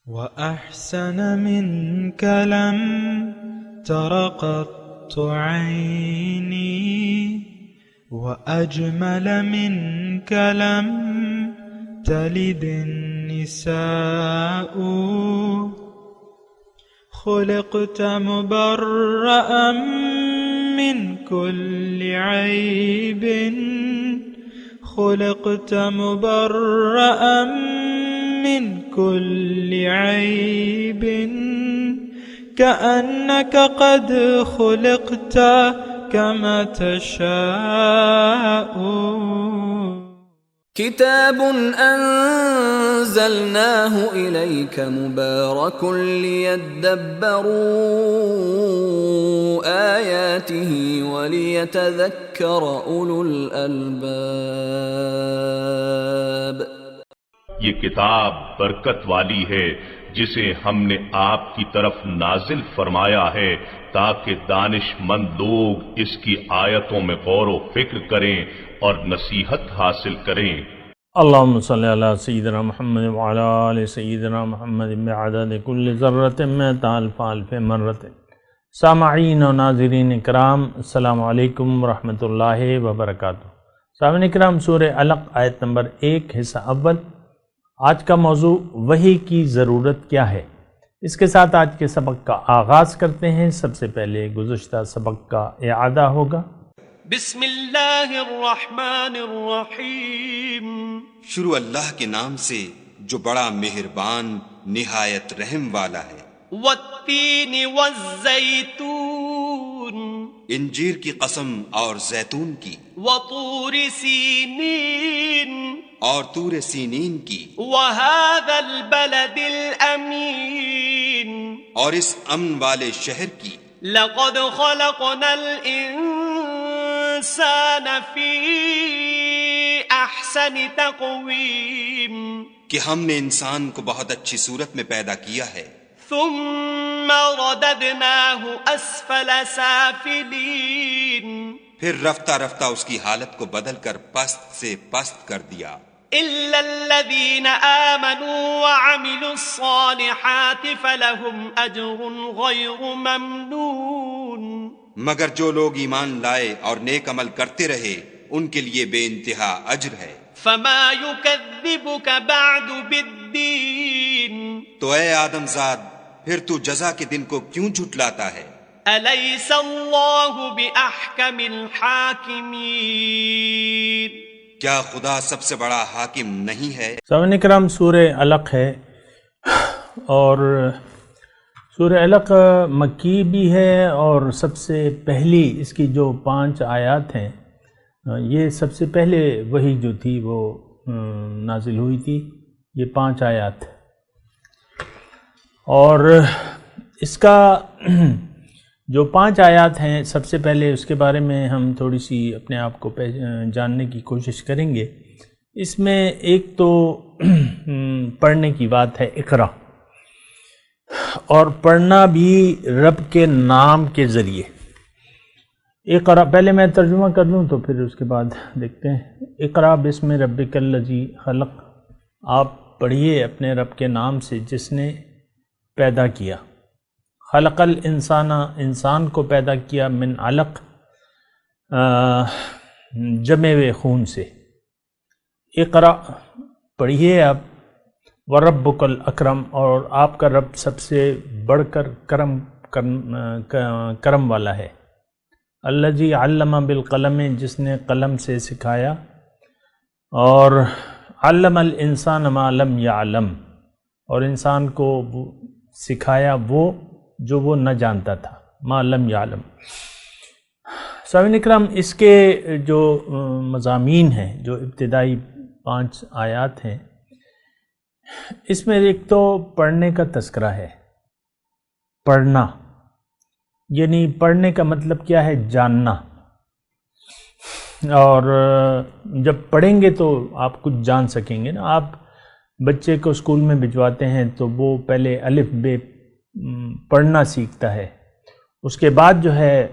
وأحسن منك لم تر قط عيني وأجمل منك لم تلد النساء خلقت مبرأ من كل عيب خلقت مبرأ من كل عيب كأنك قد خلقت كما تشاء كتاب أنزلناه إليك مبارك ليدبروا آياته وليتذكر أولو الألباب. یہ کتاب برکت والی ہے جسے ہم نے آپ کی طرف نازل فرمایا ہے تاکہ دانش مند لوگ اس کی آیتوں میں غور و فکر کریں اور نصیحت حاصل کریں. اللہم صلی علی سیدنا محمد وعلی آل سیدنا محمد بعدد کل ذرۃ مئۃ الف الف مرۃ. سامعین و ناظرین کرام، السلام علیکم ورحمۃ اللہ وبرکاتہ. سامعین کرام، سورہ علق آیت نمبر 1 حصہ اول. آج کا موضوع وحی کی ضرورت کیا ہے. اس کے ساتھ آج کے سبق کا آغاز کرتے ہیں. سب سے پہلے گزشتہ سبق کا اعادہ ہوگا. بسم اللہ الرحمن الرحیم. شروع اللہ کے نام سے جو بڑا مہربان نہایت رحم والا ہے. والتین والزیتون. انجیر کی قسم اور زیتون کی. وطور سینین. اور طور سینین کی. وهذا البلد الامین. اور اس امن والے شہر کی. لقد خلقنا الانسان فی احسن تقویم. کہ ہم نے انسان کو بہت اچھی صورت میں پیدا کیا ہے. ثم رددناہ اسفل سافلین. پھر رفتہ رفتہ اس کی حالت کو بدل کر پست سے پست کر دیا. إلا الذين آمنوا وعملوا الصالحات فلهم أجر غير ممنون. مگر جو لوگ ایمان لائے اور نیک عمل کرتے رہے ان کے لیے بے انتہا اجر ہے. فما يكذبك بعد بالدين. تو اے آدم زاد، پھر تو جزا کے دن کو کیوں جھٹلاتا ہے؟ أليس الله بأحكم الحاكمين. کیا خدا سب سے بڑا حاکم نہیں ہے؟ سامعین کرام، سورہ علق ہے اور سورہ علق مکی بھی ہے اور سب سے پہلی اس کی جو 5 آیات ہیں یہ سب سے پہلے وحی جو تھی وہ نازل ہوئی تھی، یہ 5 آیات. اور اس کا جو 5 آیات ہیں سب سے پہلے اس کے بارے میں ہم تھوڑی سی اپنے آپ کو جاننے کی کوشش کریں گے. اس میں ایک تو پڑھنے کی بات ہے، اقرا، اور پڑھنا بھی رب کے نام کے ذریعے. اقرا، پہلے میں ترجمہ کر دوں تو پھر اس کے بعد دیکھتے ہیں. اقرا بسم ربک الذی خلق. آپ پڑھیے اپنے رب کے نام سے جس نے پیدا کیا. خلق الانسان، انسان کو پیدا کیا، من علق، جمے ہوئے خون سے. اقرا پڑھیے آپ. وربک الاکرم، اور آپ کا رب سب سے بڑھ کر کرم والا ہے. الذی علم بالقلم، جس نے قلم سے سکھایا. اور علم الانسان ما لم یعلم، اور انسان کو سکھایا وہ جو وہ نہ جانتا تھا، ما لم یعلم. سامعین اکرام، اس کے جو مضامین ہیں، جو ابتدائی 5 آیات ہیں، اس میں ایک تو پڑھنے کا تذکرہ ہے. پڑھنا یعنی پڑھنے کا مطلب کیا ہے؟ جاننا. اور جب پڑھیں گے تو آپ کچھ جان سکیں گے نا. آپ بچے کو اسکول میں بھجواتے ہیں تو وہ پہلے الف بے پڑھنا سیکھتا ہے. اس کے بعد جو ہے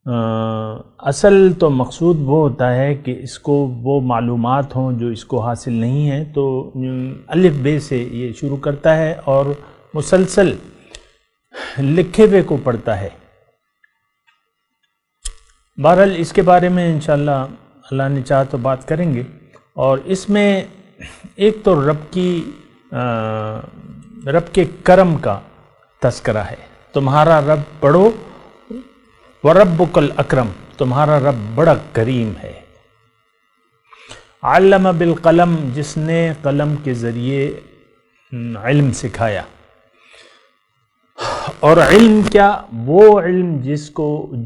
اصل تو مقصود وہ ہوتا ہے کہ اس کو وہ معلومات ہوں جو اس کو حاصل نہیں ہیں، تو الف بے سے یہ شروع کرتا ہے اور مسلسل لکھے ہوئے کو پڑھتا ہے۔ بہرحال اس کے بارے میں انشاءاللہ اللہ نے چاہا تو بات کریں گے۔ اور اس میں ایک تو رب کے کرم کا تذکرہ ہے، تمہارا رب پڑھو وَرَبُّكَ الْأَكْرَمُ، تمہارا رب بڑا کریم ہے۔ علم بالقلم، جس نے قلم کے ذریعے علم سکھایا۔ اور علم کیا؟ وہ علم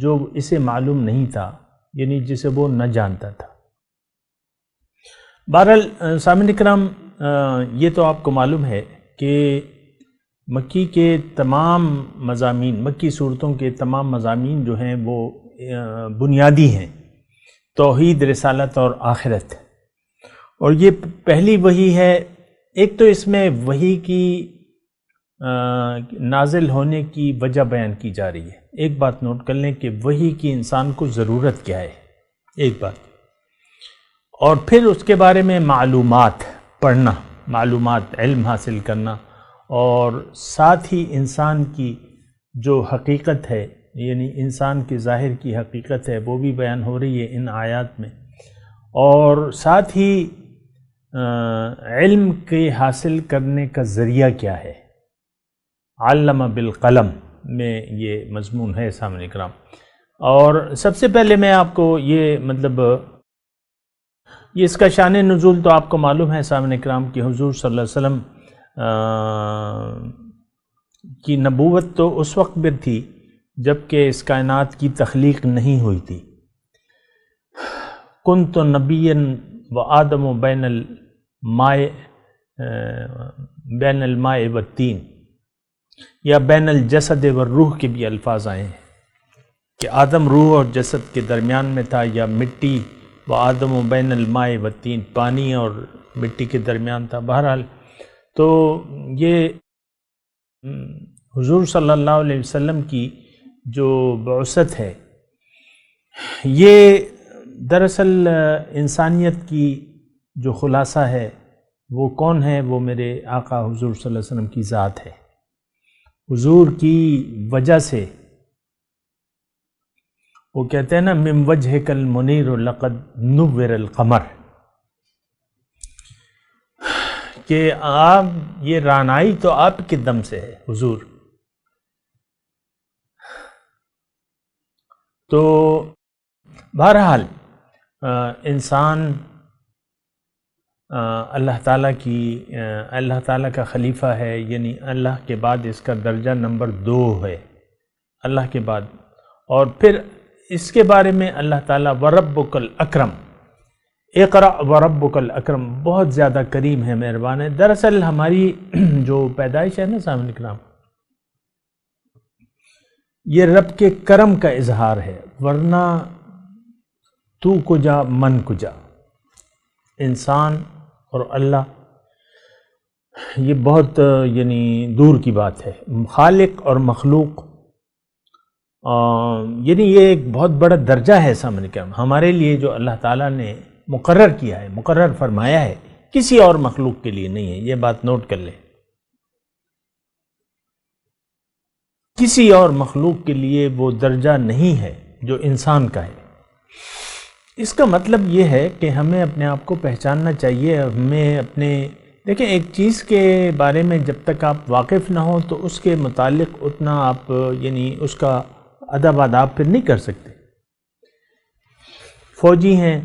جو اسے معلوم نہیں تھا، یعنی جسے وہ نہ جانتا تھا۔ بہرحال سامعین کرام، یہ تو آپ کو معلوم ہے کہ مکی کے تمام مضامین، مکی صورتوں کے تمام مضامین جو ہیں وہ بنیادی ہیں، توحید، رسالت اور آخرت۔ اور یہ پہلی وحی ہے۔ ایک تو اس میں وحی کی نازل ہونے کی وجہ بیان کی جا رہی ہے۔ ایک بات نوٹ کر لیں کہ وحی کی انسان کو ضرورت کیا ہے، ایک بات، اور پھر اس کے بارے میں معلومات پڑھنا، معلومات، علم حاصل کرنا، اور ساتھ ہی انسان کی جو حقیقت ہے، یعنی انسان کے ظاہر کی حقیقت ہے، وہ بھی بیان ہو رہی ہے ان آیات میں۔ اور ساتھ ہی علم کے حاصل کرنے کا ذریعہ کیا ہے، علم بالقلم میں یہ مضمون ہے سامعین اکرام۔ اور سب سے پہلے میں آپ کو یہ اس کا شان نزول تو آپ کو معلوم ہے سامعین اکرام کہ حضور صلی اللہ علیہ وسلم کی نبوت تو اس وقت بھی تھی جب کہ اس کائنات کی تخلیق نہیں ہوئی تھی۔ کنت نبیا و آدم بین الماء والتین، یا بین الجسد والروح کے بھی الفاظ آئے ہیں کہ آدم روح اور جسد کے درمیان میں تھا، یا مٹی و آدم بین الماء والتین، پانی اور مٹی کے درمیان تھا۔ بہرحال تو یہ حضور صلی اللہ علیہ وسلم کی جو بعثت ہے، یہ دراصل انسانیت کی جو خلاصہ ہے وہ کون ہے؟ وہ میرے آقا حضور صلی اللہ علیہ وسلم کی ذات ہے۔ حضور کی وجہ سے وہ کہتے ہیں نا، من وجہک المنیر لقد نور القمر، کہ آپ یہ رانائی تو آپ کے دم سے ہے حضور۔ تو بہرحال انسان اللہ تعالیٰ کا خلیفہ ہے، یعنی اللہ کے بعد اس کا درجہ نمبر 2 ہے، اللہ کے بعد۔ اور پھر اس کے بارے میں اللہ تعالیٰ وَرَبُّكَ الْأَكْرَمُ، اقرأ وَرَبُّكَ الْأَكْرَمُ، بہت زیادہ کریم ہے، مہربان ہے۔ دراصل ہماری جو پیدائش ہے نا سامعین کرام، یہ رب کے کرم کا اظہار ہے، ورنہ تو کجا من کجا، انسان اور اللہ یہ بہت یعنی دور کی بات ہے۔ خالق اور مخلوق یعنی یہ ایک بہت بڑا درجہ ہے سامنے کرام ہمارے لیے، جو اللہ تعالیٰ نے مقرر کیا ہے، مقرر فرمایا ہے، کسی اور مخلوق کے لیے نہیں ہے۔ یہ بات نوٹ کر لیں، کسی اور مخلوق کے لیے وہ درجہ نہیں ہے جو انسان کا ہے۔ اس کا مطلب یہ ہے کہ ہمیں اپنے آپ کو پہچاننا چاہیے، ہمیں دیکھیں ایک چیز کے بارے میں جب تک آپ واقف نہ ہوں تو اس کے متعلق اتنا آپ یعنی اس کا ادب آداب پھر نہیں کر سکتے۔ فوجی ہیں،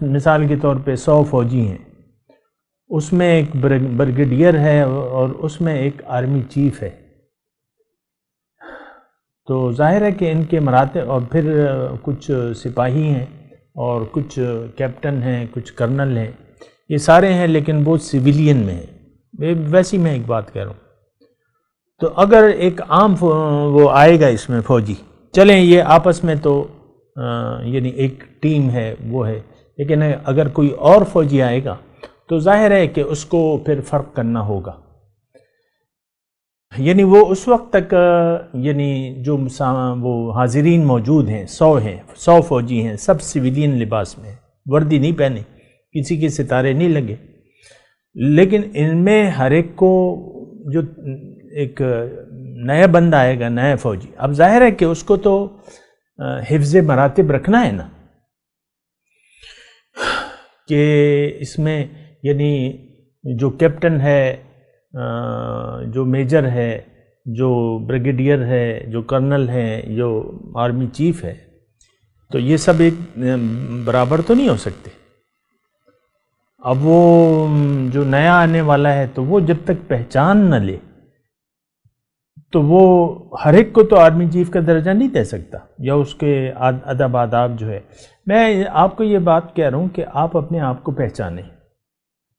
مثال کے طور پہ 100 فوجی ہیں، اس میں ایک برگیڈیئر ہے اور اس میں ایک آرمی چیف ہے، تو ظاہر ہے کہ ان کے مراتب، اور پھر کچھ سپاہی ہیں اور کچھ کیپٹن ہیں، کچھ کرنل ہیں، یہ سارے ہیں لیکن وہ سویلین میں ہیں۔ ویسی میں ایک بات کہہ رہا ہوں، تو اگر ایک عام وہ آئے گا اس میں فوجی، چلیں یہ آپس میں تو یعنی ایک ٹیم ہے وہ ہے، لیکن اگر کوئی اور فوجی آئے گا تو ظاہر ہے کہ اس کو پھر فرق کرنا ہوگا۔ یعنی وہ اس وقت تک یعنی جو وہ حاضرین موجود ہیں 100 فوجی ہیں، سب سویلین لباس میں، وردی نہیں پہنے، کسی کے ستارے نہیں لگے، لیکن ان میں ہر ایک کو جو ایک نیا بندہ آئے گا، نیا فوجی، اب ظاہر ہے کہ اس کو تو حفظ مراتب رکھنا ہے نا، کہ اس میں یعنی جو کیپٹن ہے، جو میجر ہے، جو بریگیڈیئر ہے، جو کرنل ہے، جو آرمی چیف ہے، تو یہ سب ایک برابر تو نہیں ہو سکتے۔ اب وہ جو نیا آنے والا ہے تو وہ جب تک پہچان نہ لے تو وہ ہر ایک کو تو آرمی چیف کا درجہ نہیں دے سکتا، یا اس کے ادب آداب جو ہے۔ میں آپ کو یہ بات کہہ رہا ہوں کہ آپ اپنے آپ کو پہچانیں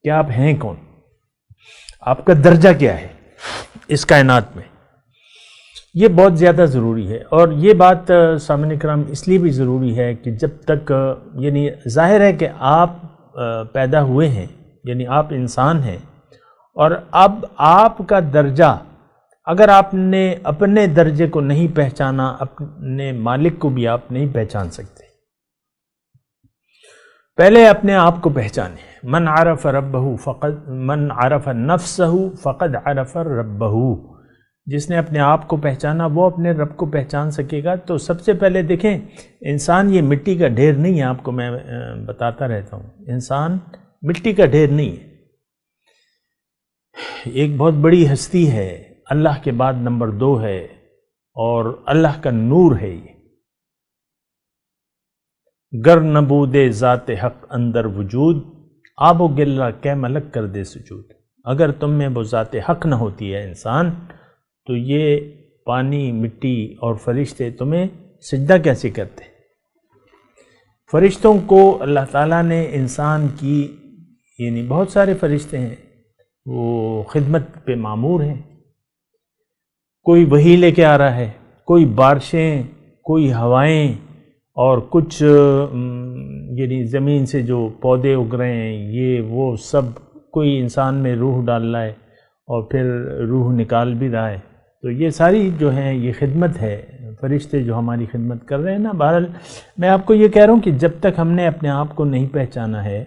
کہ آپ ہیں کون، آپ کا درجہ کیا ہے اس کائنات میں، یہ بہت زیادہ ضروری ہے۔ اور یہ بات سامعین کرام اس لیے بھی ضروری ہے کہ جب تک یعنی ظاہر ہے کہ آپ پیدا ہوئے ہیں، یعنی آپ انسان ہیں، اور اب آپ کا درجہ، اگر آپ نے اپنے درجے کو نہیں پہچانا، اپنے مالک کو بھی آپ نہیں پہچان سکتے۔ پہلے اپنے آپ کو پہچانیں۔ من عرف نفسہ فقد عرف ربہ، جس نے اپنے آپ کو پہچانا وہ اپنے رب کو پہچان سکے گا۔ تو سب سے پہلے دیکھیں، انسان یہ مٹی کا ڈھیر نہیں ہے، آپ کو میں بتاتا رہتا ہوں، انسان مٹی کا ڈھیر نہیں ہے، ایک بہت بڑی ہستی ہے، اللہ کے بعد نمبر 2 ہے، اور اللہ کا نور ہے یہ۔ گر نبود ذات حق اندر وجود، آب و گلہ کہ ملک کر دے سجود۔ اگر تم میں وہ ذات حق نہ ہوتی ہے انسان، تو یہ پانی، مٹی اور فرشتے تمہیں سجدہ کیسے کرتے؟ فرشتوں کو اللہ تعالیٰ نے انسان کی، یعنی بہت سارے فرشتے ہیں، وہ خدمت پہ مامور ہیں، کوئی وحی لے کے آ رہا ہے، کوئی بارشیں، کوئی ہوائیں، اور کچھ یعنی زمین سے جو پودے اگ رہے ہیں، یہ وہ سب، کوئی انسان میں روح ڈال رہا ہے اور پھر روح نکال بھی رہا ہے۔ تو یہ ساری جو ہیں یہ خدمت ہے، فرشتے جو ہماری خدمت کر رہے ہیں نا۔ بہرحال میں آپ کو یہ کہہ رہا ہوں کہ جب تک ہم نے اپنے آپ کو نہیں پہچانا ہے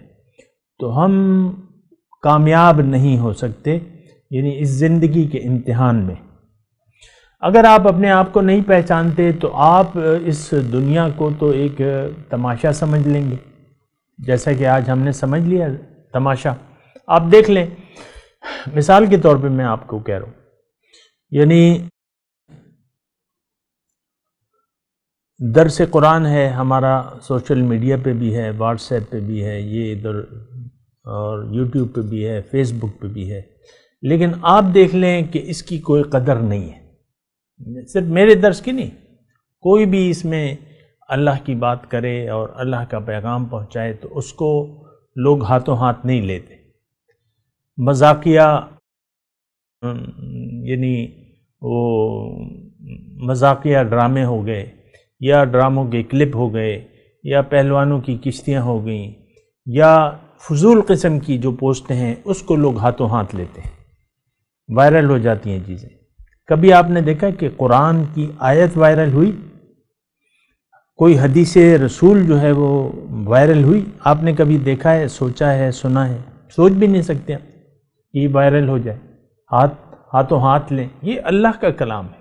تو ہم کامیاب نہیں ہو سکتے، یعنی اس زندگی کے امتحان میں۔ اگر آپ اپنے آپ کو نہیں پہچانتے تو آپ اس دنیا کو تو ایک تماشا سمجھ لیں گے، جیسا کہ آج ہم نے سمجھ لیا تماشا۔ آپ دیکھ لیں، مثال کے طور پہ میں آپ کو کہہ رہا ہوں، یعنی درس قرآن ہے ہمارا، سوشل میڈیا پہ بھی ہے، واٹس ایپ پہ بھی ہے، یہ ادھر اور یوٹیوب پہ بھی ہے، فیس بک پہ بھی ہے، لیکن آپ دیکھ لیں کہ اس کی کوئی قدر نہیں ہے۔ صرف میرے درس کی نہیں، کوئی بھی اس میں اللہ کی بات کرے اور اللہ کا پیغام پہنچائے تو اس کو لوگ ہاتھوں ہاتھ نہیں لیتے۔ مذاقیہ یعنی وہ مذاقیہ ڈرامے ہو گئے، یا ڈراموں کے کلپ ہو گئے، یا پہلوانوں کی کشتیاں ہو گئیں، یا فضول قسم کی جو پوسٹیں ہیں اس کو لوگ ہاتھوں ہاتھ لیتے ہیں، وائرل ہو جاتی ہیں چیزیں۔ کبھی آپ نے دیکھا کہ قرآن کی آیت وائرل ہوئی؟ کوئی حدیث رسول جو ہے وہ وائرل ہوئی؟ آپ نے کبھی دیکھا ہے، سوچا ہے، سنا ہے؟ سوچ بھی نہیں سکتے آپ یہ وائرل ہو جائے، ہاتھوں ہاتھ لیں۔ یہ اللہ کا کلام ہے،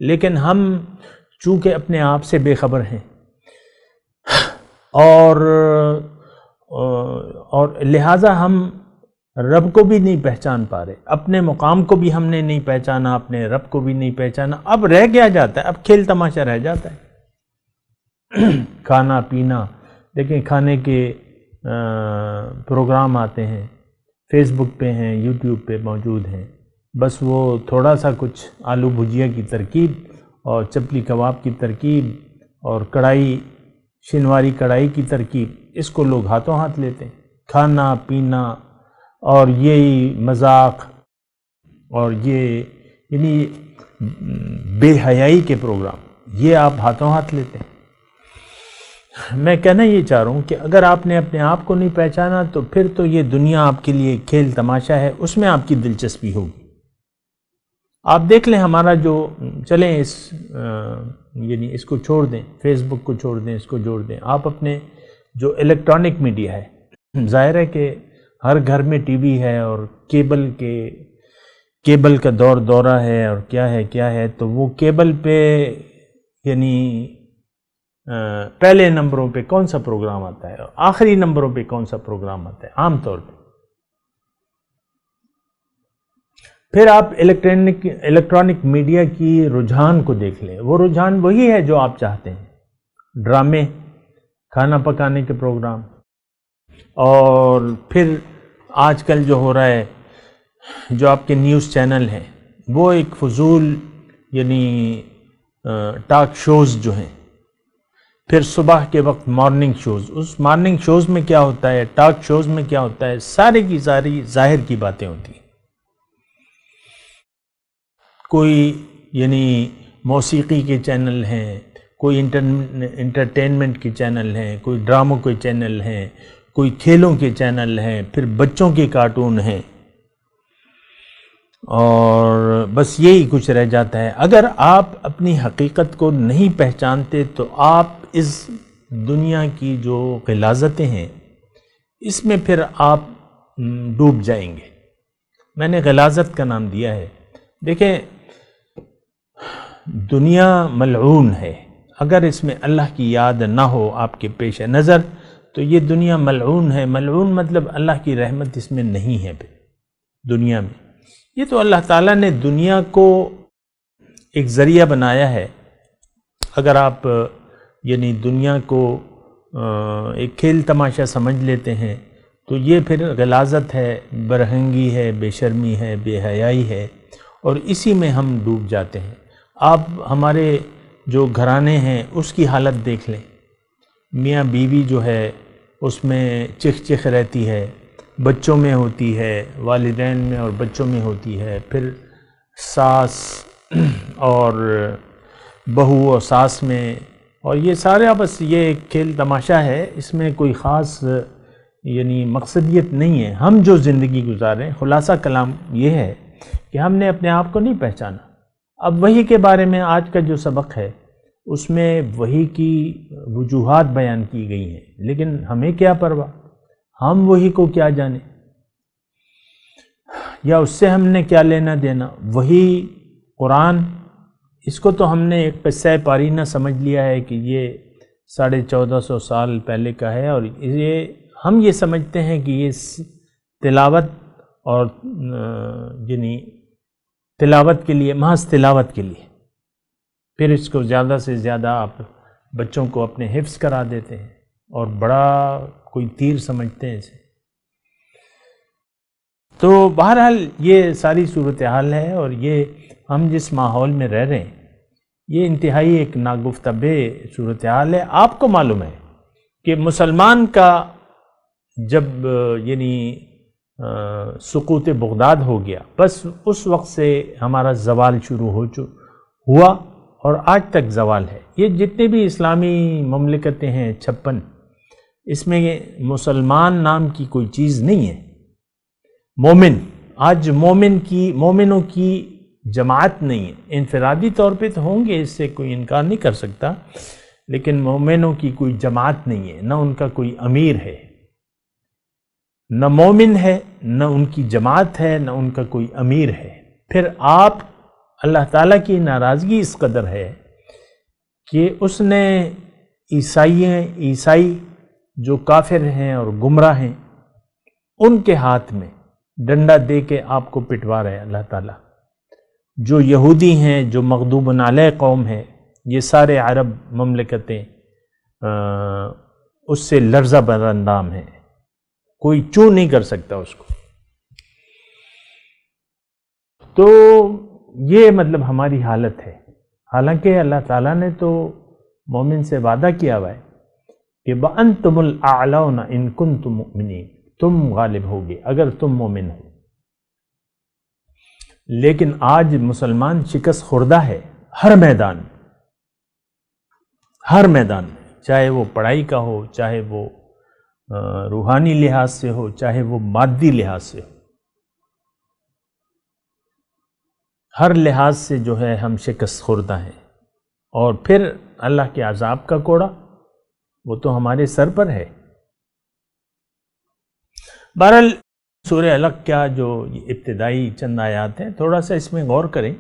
لیکن ہم چونکہ اپنے آپ سے بے خبر ہیں اور لہٰذا ہم رب کو بھی نہیں پہچان پا رہے، اپنے مقام کو بھی ہم نے نہیں پہچانا، اپنے رب کو بھی نہیں پہچانا۔ اب رہ کیا جاتا ہے؟ اب کھیل تماشا رہ جاتا ہے، کھانا پینا۔ دیکھیں کھانے کے پروگرام آتے ہیں، فیس بک پہ ہیں، یوٹیوب پہ موجود ہیں، بس وہ تھوڑا سا کچھ آلو بھجیا کی ترکیب اور چپلی کباب کی ترکیب اور کڑھائی، شنواری کڑھائی کی ترکیب، اس کو لوگ ہاتھوں ہاتھ لیتے ہیں۔ کھانا پینا اور یہی مذاق اور یہ یعنی بے حیائی کے پروگرام، یہ آپ ہاتھوں ہاتھ لیتے ہیں۔ میں کہنا یہ چاہ رہا ہوں کہ اگر آپ نے اپنے آپ کو نہیں پہچانا تو پھر تو یہ دنیا آپ کے لیے کھیل تماشا ہے، اس میں آپ کی دلچسپی ہوگی۔ آپ دیکھ لیں ہمارا جو چلیں یعنی اس کو چھوڑ دیں، فیس بک کو چھوڑ دیں، اس کو جوڑ دیں، آپ اپنے جو الیکٹرانک میڈیا ہے، ظاہر ہے کہ ہر گھر میں ٹی وی ہے اور کیبل کا دورہ ہے اور کیا ہے، تو وہ کیبل پہ یعنی پہلے نمبروں پہ کون سا پروگرام آتا ہے اور آخری نمبروں پہ کون سا پروگرام آتا ہے عام طور پہ. پھر آپ الیکٹرانک میڈیا کی رجحان کو دیکھ لیں، وہ رجحان وہی ہے جو آپ چاہتے ہیں، ڈرامے، کھانا پکانے کے پروگرام، اور پھر آج کل جو ہو رہا ہے جو آپ کے نیوز چینل ہیں وہ ایک فضول یعنی ٹاک شوز جو ہیں، پھر صبح کے وقت مارننگ شوز، اس مارننگ شوز میں کیا ہوتا ہے، ٹاک شوز میں کیا ہوتا ہے، سارے کی ساری ظاہر کی باتیں ہوتی ہیں. کوئی یعنی موسیقی کے چینل ہیں، کوئی انٹرٹینمنٹ کے چینل ہیں، کوئی ڈراموں کے چینل ہیں، کوئی کھیلوں کے چینل ہیں، پھر بچوں کے کارٹون ہیں، اور بس یہی کچھ رہ جاتا ہے. اگر آپ اپنی حقیقت کو نہیں پہچانتے تو آپ اس دنیا کی جو غلاظتیں ہیں اس میں پھر آپ ڈوب جائیں گے. میں نے غلاظت کا نام دیا ہے. دیکھیں دنیا ملعون ہے، اگر اس میں اللہ کی یاد نہ ہو آپ کے پیش نظر تو یہ دنیا ملعون ہے. ملعون مطلب اللہ کی رحمت اس میں نہیں ہے دنیا میں. یہ تو اللہ تعالیٰ نے دنیا کو ایک ذریعہ بنایا ہے. اگر آپ یعنی دنیا کو ایک کھیل تماشا سمجھ لیتے ہیں تو یہ پھر غلاظت ہے، برہنگی ہے، بے شرمی ہے، بے حیائی ہے، اور اسی میں ہم ڈوب جاتے ہیں. آپ ہمارے جو گھرانے ہیں اس کی حالت دیکھ لیں، میاں بیوی جو ہے اس میں چخ رہتی ہے، بچوں میں ہوتی ہے، والدین میں اور بچوں میں ہوتی ہے، پھر ساس اور بہو اور ساس میں، اور یہ سارا بس یہ ایک کھیل تماشا ہے. اس میں کوئی خاص یعنی مقصدیت نہیں ہے. ہم جو زندگی گزاریں، خلاصہ کلام یہ ہے کہ ہم نے اپنے آپ کو نہیں پہچانا. اب وحی کے بارے میں آج کا جو سبق ہے اس میں وحی کی وجوہات بیان کی گئی ہیں، لیکن ہمیں کیا پرواہ، ہم وحی کو کیا جانے، یا اس سے ہم نے کیا لینا دینا. وحی قرآن، اس کو تو ہم نے ایک قصہ پارینہ سمجھ لیا ہے کہ یہ 1450 سال پہلے کا ہے، اور ہم یہ سمجھتے ہیں کہ یہ تلاوت اور یعنی تلاوت کے لیے، محض تلاوت کے لیے. پھر اس کو زیادہ سے زیادہ آپ بچوں کو اپنے حفظ کرا دیتے ہیں اور بڑا کوئی تیر سمجھتے ہیں اسے. تو بہرحال یہ ساری صورتحال ہے، اور یہ ہم جس ماحول میں رہ رہے ہیں یہ انتہائی ایک ناگفتہ صورتحال ہے. آپ کو معلوم ہے کہ مسلمان کا جب یعنی سقوط بغداد ہو گیا، بس اس وقت سے ہمارا زوال شروع ہوا اور آج تک زوال ہے. یہ جتنے بھی اسلامی مملکتیں ہیں 56، اس میں مسلمان نام کی کوئی چیز نہیں ہے. مومن، آج مومنوں کی جماعت نہیں ہے. انفرادی طور پہ تو ہوں گے، اس سے کوئی انکار نہیں کر سکتا، لیکن مومنوں کی کوئی جماعت نہیں ہے، نہ ان کا کوئی امیر ہے، نہ مومن ہے، نہ ان کی جماعت ہے، نہ ان کا کوئی امیر ہے. پھر آپ اللہ تعالیٰ کی ناراضگی اس قدر ہے کہ اس نے عیسائی جو کافر ہیں اور گمراہ ہیں ان کے ہاتھ میں ڈنڈا دے کے آپ کو پٹوا رہے ہیں اللہ تعالیٰ. جو یہودی ہیں، جو مغضوب علیہ قوم ہے، یہ سارے عرب مملکتیں اس سے لرزہ براندام ہیں، کوئی چوں نہیں کر سکتا اس کو. تو یہ مطلب ہماری حالت ہے. حالانکہ اللہ تعالیٰ نے تو مومن سے وعدہ کیا ہوا ہے کہ وَأَنْتُمُ الْأَعْلَوْنَ إِن كُنتُم مُؤْمِنِينَ، تم غالب ہوگے اگر تم مومن ہو. لیکن آج مسلمان شکست خوردہ ہے ہر میدان میں، چاہے وہ پڑھائی کا ہو، چاہے وہ روحانی لحاظ سے ہو، چاہے وہ مادی لحاظ سے ہو. ہر لحاظ سے جو ہے ہم شکست خوردہ ہیں، اور پھر اللہ کے عذاب کا کوڑا وہ تو ہمارے سر پر ہے۔ بہرحال سورہ علق کیا جو ابتدائی چند آیات ہیں، تھوڑا سا اس میں غور کریں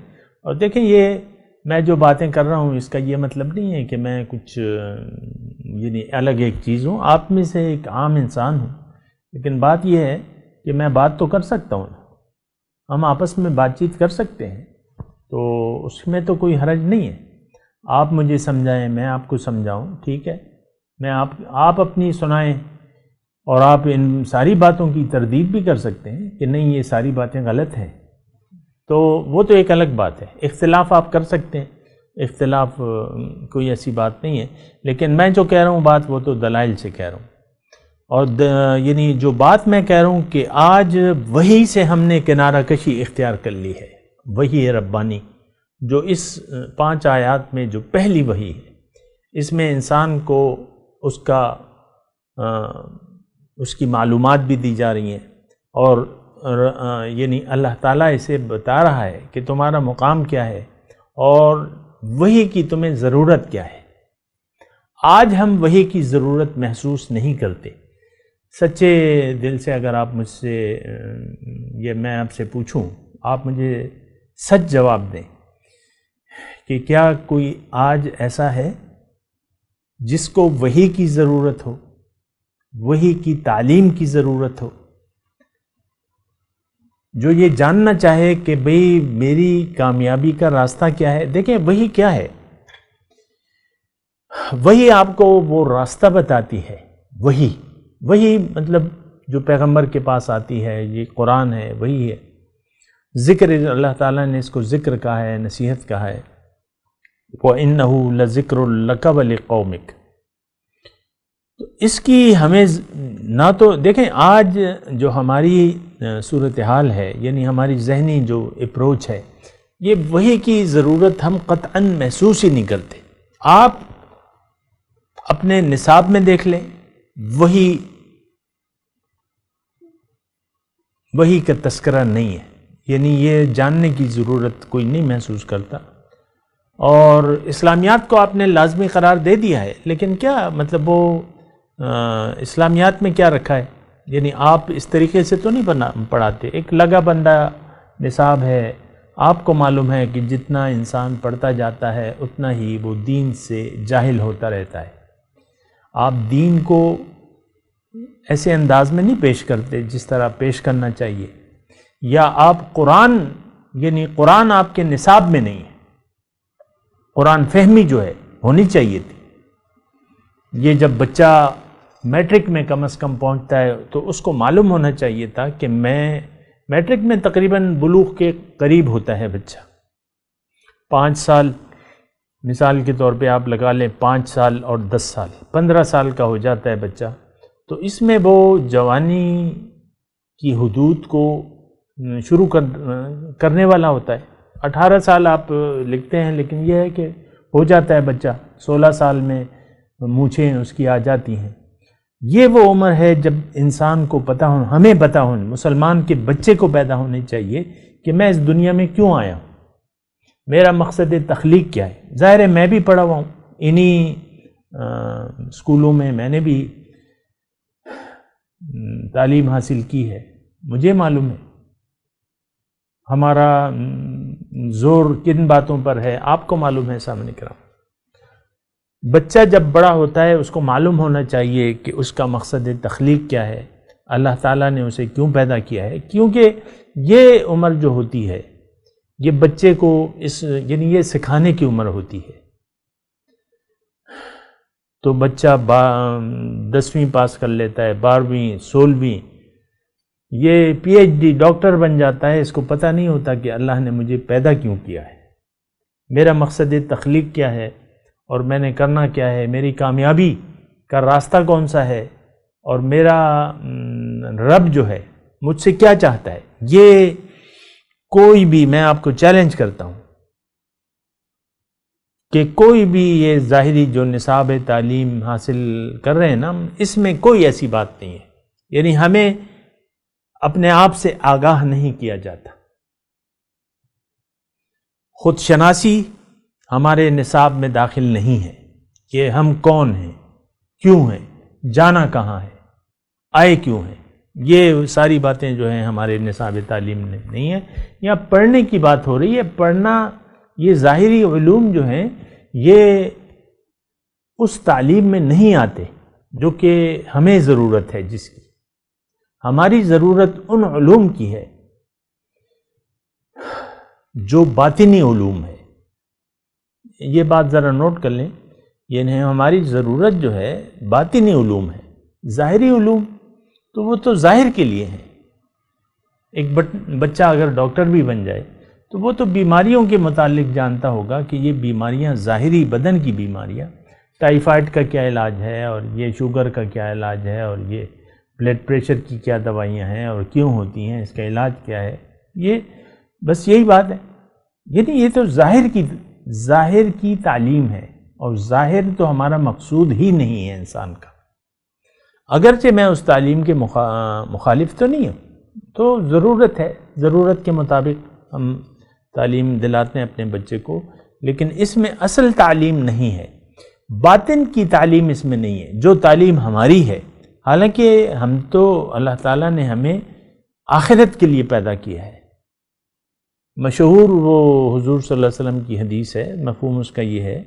اور دیکھیں۔ یہ میں جو باتیں کر رہا ہوں اس کا یہ مطلب نہیں ہے کہ میں کچھ یعنی الگ ایک چیز ہوں، آپ میں سے ایک عام انسان ہوں، لیکن بات یہ ہے کہ میں بات تو کر سکتا ہوں، ہم آپس میں بات چیت کر سکتے ہیں، تو اس میں تو کوئی حرج نہیں ہے۔ آپ مجھے سمجھائیں، میں آپ کو سمجھاؤں، ٹھیک ہے، میں آپ اپنی سنائیں، اور آپ ان ساری باتوں کی تردید بھی کر سکتے ہیں کہ نہیں یہ ساری باتیں غلط ہیں، تو وہ تو ایک الگ بات ہے۔ اختلاف آپ کر سکتے ہیں، اختلاف کوئی ایسی بات نہیں ہے، لیکن میں جو کہہ رہا ہوں بات وہ تو دلائل سے کہہ رہا ہوں، اور یعنی جو بات میں کہہ رہا ہوں کہ آج وحی سے ہم نے کنارہ کشی اختیار کر لی ہے، وحی ربانی جو اس 5 آیات میں جو پہلی وحی ہے، اس میں انسان کو اس کی معلومات بھی دی جا رہی ہیں، اور یعنی اللہ تعالیٰ اسے بتا رہا ہے کہ تمہارا مقام کیا ہے اور وحی کی تمہیں ضرورت کیا ہے۔ آج ہم وحی کی ضرورت محسوس نہیں کرتے۔ سچے دل سے اگر آپ مجھ سے یہ میں آپ سے پوچھوں، آپ مجھے سچ جواب دیں کہ کیا کوئی آج ایسا ہے جس کو وحی کی ضرورت ہو، وحی کی تعلیم کی ضرورت ہو، جو یہ جاننا چاہے کہ بھئی میری کامیابی کا راستہ کیا ہے؟ دیکھیں وحی کیا ہے، وحی آپ کو وہ راستہ بتاتی ہے۔ وحی مطلب جو پیغمبر کے پاس آتی ہے، یہ قرآن ہے، وحی ہے۔ ذکر اللہ تعالیٰ نے اس کو ذکر کہا ہے، نصیحت کہا ہے، وَإِنَّهُ لَذِكْرٌ لَكَ وَلِقَوْمِكَ۔ تو اس کی ہمیں نہ تو دیکھیں آج جو ہماری صورتحال ہے، یعنی ہماری ذہنی جو اپروچ ہے، یہ وحی کی ضرورت ہم قطعاً محسوس ہی نہیں کرتے۔ آپ اپنے نصاب میں دیکھ لیں، وحی کا تذکرہ نہیں ہے، یعنی یہ جاننے کی ضرورت کوئی نہیں محسوس کرتا۔ اور اسلامیات کو آپ نے لازمی قرار دے دیا ہے، لیکن کیا مطلب وہ اسلامیات میں کیا رکھا ہے؟ یعنی آپ اس طریقے سے تو نہیں پڑھاتے۔ ایک لگا بندہ نصاب ہے، آپ کو معلوم ہے کہ جتنا انسان پڑھتا جاتا ہے اتنا ہی وہ دین سے جاہل ہوتا رہتا ہے۔ آپ دین کو ایسے انداز میں نہیں پیش کرتے جس طرح پیش کرنا چاہیے، یا آپ قرآن آپ کے نصاب میں نہیں ہے۔ قرآن فہمی جو ہے ہونی چاہیے تھی۔ یہ جب بچہ میٹرک میں کم از کم پہنچتا ہے تو اس کو معلوم ہونا چاہیے تھا کہ میٹرک میں تقریباً بلوغ کے قریب ہوتا ہے بچہ، 5 سال مثال کے طور پہ آپ لگا لیں، 5 سال اور 10 سال، 15 سال کا ہو جاتا ہے بچہ، تو اس میں وہ جوانی کی حدود کو شروع کرنے والا ہوتا ہے۔ 18 سال آپ لکھتے ہیں، لیکن یہ ہے کہ ہو جاتا ہے بچہ، 16 سال میں مونچھیں اس کی آ جاتی ہیں۔ یہ وہ عمر ہے جب انسان کو پتہ ہو، ہمیں پتہ ہو، مسلمان کے بچے کو پیدا ہونے چاہیے کہ میں اس دنیا میں کیوں آیا ہوں، میرا مقصد تخلیق کیا ہے۔ ظاہر ہے میں بھی پڑھا ہوا ہوں، انہی اسکولوں میں میں نے بھی تعلیم حاصل کی ہے، مجھے معلوم ہے ہمارا زور کن باتوں پر ہے، آپ کو معلوم ہے سامنے کرام۔ بچہ جب بڑا ہوتا ہے اس کو معلوم ہونا چاہیے کہ اس کا مقصد تخلیق کیا ہے، اللہ تعالیٰ نے اسے کیوں پیدا کیا ہے، کیونکہ یہ عمر جو ہوتی ہے یہ بچے کو یعنی یہ سکھانے کی عمر ہوتی ہے۔ تو بچہ 10ویں پاس کر لیتا ہے، 12ویں 16ویں، یہ PhD ڈاکٹر بن جاتا ہے، اس کو پتہ نہیں ہوتا کہ اللہ نے مجھے پیدا کیوں کیا ہے، میرا مقصد تخلیق کیا ہے، اور میں نے کرنا کیا ہے، میری کامیابی کا راستہ کون سا ہے، اور میرا رب جو ہے مجھ سے کیا چاہتا ہے۔ یہ کوئی بھی، میں آپ کو چیلنج کرتا ہوں کہ کوئی بھی یہ ظاہری جو نصاب تعلیم حاصل کر رہے ہیں نا، اس میں کوئی ایسی بات نہیں ہے، یعنی ہمیں اپنے آپ سے آگاہ نہیں کیا جاتا۔ خود شناسی ہمارے نصاب میں داخل نہیں ہے کہ ہم کون ہیں، کیوں ہیں، جانا کہاں ہے، آئے کیوں ہیں، یہ ساری باتیں جو ہیں ہمارے نصاب تعلیم میں نہیں ہیں. یہاں پڑھنے کی بات ہو رہی ہے. پڑھنا، یہ ظاہری علوم جو ہیں یہ اس تعلیم میں نہیں آتے جو کہ ہمیں ضرورت ہے. جس کی ہماری ضرورت ان علوم کی ہے جو باطنی علوم ہے. یہ بات ذرا نوٹ کر لیں، یہ ہماری ضرورت جو ہے باطنی علوم ہے. ظاہری علوم تو وہ تو ظاہر کے لیے ہیں. ایک بچہ اگر ڈاکٹر بھی بن جائے تو وہ تو بیماریوں کے متعلق جانتا ہوگا کہ یہ بیماریاں ظاہری بدن کی بیماریاں، ٹائیفائڈ کا کیا علاج ہے، اور یہ شوگر کا کیا علاج ہے، اور یہ بلڈ پریشر کی کیا دوائیاں ہیں اور کیوں ہوتی ہیں، اس کا علاج کیا ہے. یہ بس یہی بات ہے. یعنی یہ تو ظاہر کی تعلیم ہے، اور ظاہر تو ہمارا مقصود ہی نہیں ہے انسان کا. اگرچہ میں اس تعلیم کے مخالف تو نہیں ہوں، تو ضرورت ہے، ضرورت کے مطابق ہم تعلیم دلاتے ہیں اپنے بچے کو، لیکن اس میں اصل تعلیم نہیں ہے، باطن کی تعلیم اس میں نہیں ہے جو تعلیم ہماری ہے. حالانکہ ہم تو اللہ تعالیٰ نے ہمیں آخرت کے لیے پیدا کیا ہے. مشہور وہ حضور صلی اللہ علیہ وسلم کی حدیث ہے، مفہوم اس کا یہ ہے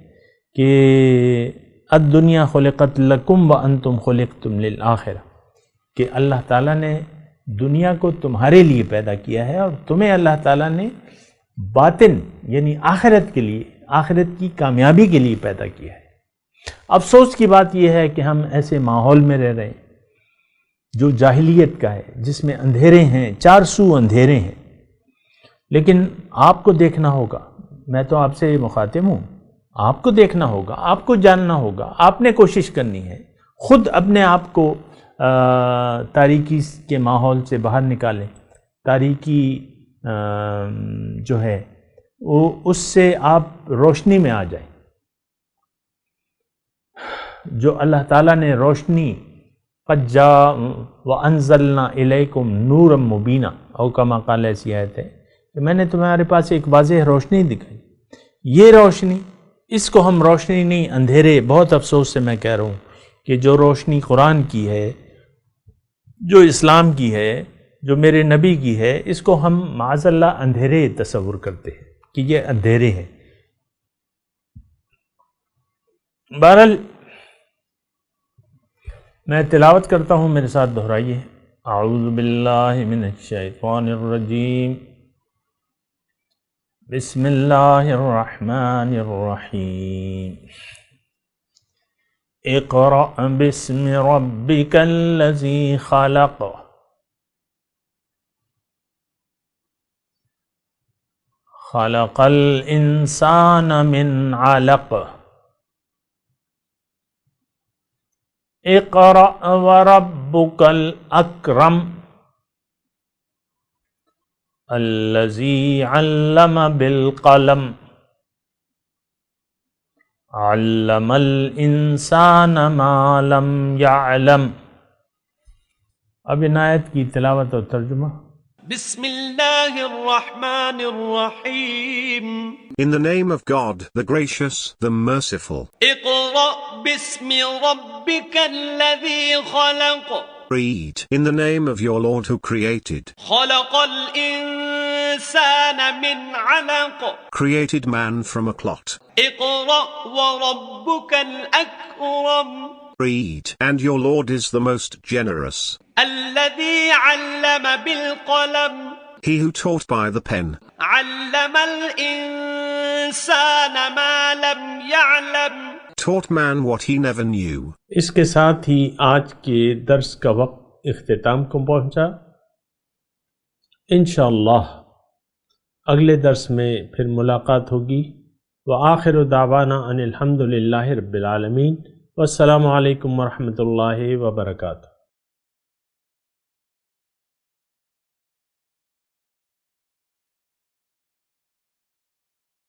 کہ الدنیا خلقت لکم وانتم خلقتم للآخرہ، کہ اللہ تعالیٰ نے دنیا کو تمہارے لیے پیدا کیا ہے اور تمہیں اللہ تعالیٰ نے باطن یعنی آخرت کے لیے، آخرت کی کامیابی کے لیے پیدا کیا ہے. افسوس کی بات یہ ہے کہ ہم ایسے ماحول میں رہ رہے ہیں جو جاہلیت کا ہے، جس میں اندھیرے ہیں، چار سو اندھیرے ہیں. لیکن آپ کو دیکھنا ہوگا، میں تو آپ سے مخاطب ہوں، آپ کو دیکھنا ہوگا، آپ کو جاننا ہوگا، آپ نے کوشش کرنی ہے، خود اپنے آپ کو تاریکی کے ماحول سے باہر نکالیں. تاریکی جو ہے وہ اس سے آپ روشنی میں آ جائیں. جو اللہ تعالیٰ نے روشنی قد جاء وانزلنا الیکم نورا مبینا، او کما قال، ایسی آیت ہے کہ میں نے تمہارے پاس ایک واضح روشنی دکھائی. یہ روشنی، اس کو ہم روشنی نہیں، اندھیرے، بہت افسوس سے میں کہہ رہا ہوں کہ جو روشنی قرآن کی ہے، جو اسلام کی ہے، جو میرے نبی کی ہے، اس کو ہم معاذ اللہ اندھیرے تصور کرتے ہیں کہ یہ اندھیرے ہیں. بہرحال میں تلاوت کرتا ہوں، میرے ساتھ دہرائیے. اعوذ باللہ من الشیطان الرجیم، بسم اللہ الرحمن الرحیم. اقرأ باسم ربک الذی خلق، خلق الانسان من علق. اقرأ وربک الاکرم، الذی علم بالقلم، علم الانسان ما لم يعلم. اب ان آیت کی تلاوت اور ترجمہ. بسم اللہ الرحمن الرحیم. In the name of God, the gracious, the merciful. اقرأ باسم ربك الذي خلق. Read in the name of your Lord who created. خلق الإنسان من علق. Created man from a clot. اقرأ وربك الأكرم. Read, and your Lord is the most generous. الذي علم بالقلم. He who taught by the pen. علم الإنسان ما لم يعلم. Taught man what he never knew. اس کے ساتھ ہی آج کے درس کا وقت اختتام کو پہنچا. انشاءاللہ اگلے درس میں پھر ملاقات ہوگی. وآخر دعوانا ان الحمد للہ رب العالمین. والسلام علیکم ورحمۃ اللہ وبرکاتہ.